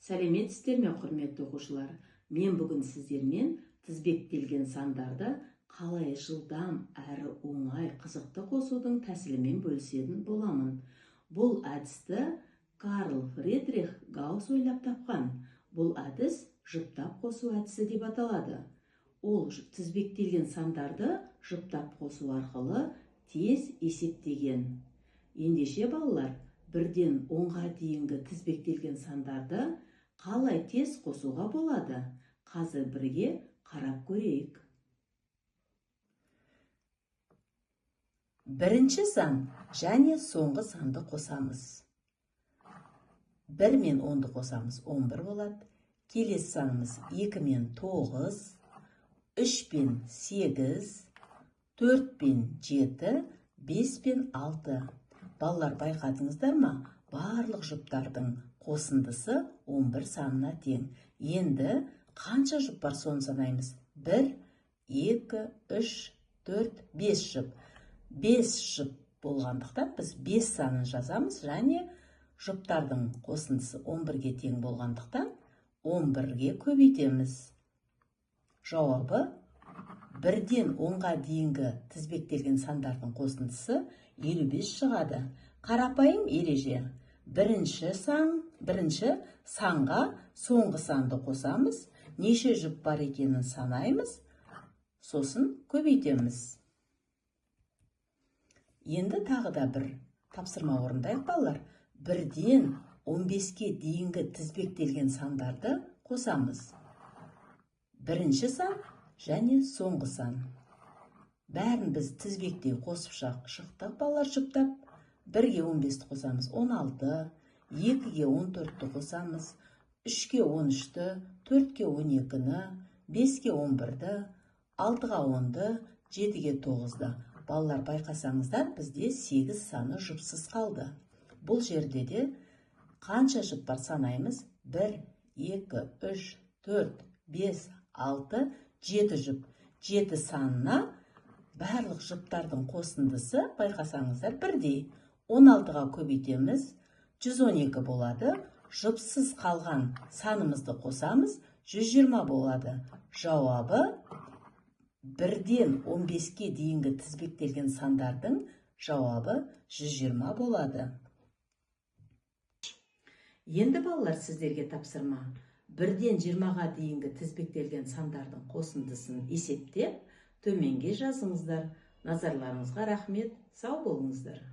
Сәлеметсіздер ме, құрметті оқушылар? Мен бүгін сіздермен тізбектелген сандарды қалай жылдам әрі оңай қызықты қосудың тәсілімен бөлісетін боламын. Бұл әдісті Карл Фридрих Гаусс ойлап тапқан. Бұл әдіс жұптап қосу әдісі деп аталады. Ол тізбектелген сандарды жұптап қосу арқылы тез есептеген. Ендеше балалар, бірден 10-ға дейінгі тізбектелген сандарды қалай тез қосуға болады? Қазір бірге қарап көрейік. Бірінші сан және соңғы санды қосамыз. 1 мен 10-ды қосамыз, 11 болады. Келесі санымыз 2 мен 9, 3 пен 8, 4 пен 7, 5 пен 6. Балалар, байқадыңыздар ма? Барлық жұптардың қосындысы 11 санына тең. Енді қанша жұп бар, соны санаймыз. 1, 2, 3, 4, 5 жұп. 5 жұп болғандықтан біз 5 санын жазамыз, және жұптардың қосындысы 11-ге тең болғандықтан 11-ге көбейтеміз. Жауабы 1-ден 10-ға дейінгі тізбектелген сандардың қосындысы 55 шығады. Қарапайым ереже. Бірінші санға соңғы санды қосамыз, неше жұп бар екенін санаймыз, сосын көбейтеміз. Енді тағы да бір тапсырма орындайық, балалар. 1-ден 15-ке дейінгі тізбектелген сандарды қосамыз. Бірінші сан және соңғы сан. Бәрін біз тізбектей қосып шықтық, балалар, жұптап. 1-ге 15-ті қосамыз, 16, 2-ге 14-ті қосамыз, 3-ге 13-ті, 4-ге 12-ні, 5-ге 11-ді, 6-ға 10-ды, 7-ге 9-ды. Балалар, байқасаңыздар, бізде 8 саны жұпсыз қалды. Бұл жерде де қанша жұп бар санаймыз? 1, 2, 3, 4, 5, 6, 7 жұп. 7 санына барлық жұптардың қосындысы, байқасаңыздар, бірдей. 16-ға көбейтеміз, 112 болады. Жұпсыз қалған санымызды қосамыз, 120 болады. Жауабы 1-ден 15-ке дейінгі тізбектелген сандардың жауабы 120 болады. Енді, балалар, сіздерге тапсырма. 1-ден 20-ға дейінгі тізбектелген сандардың қосындысын есептеп, төменге жазыңыздар. Назарларыңызға рахмет, сау болыңыздар.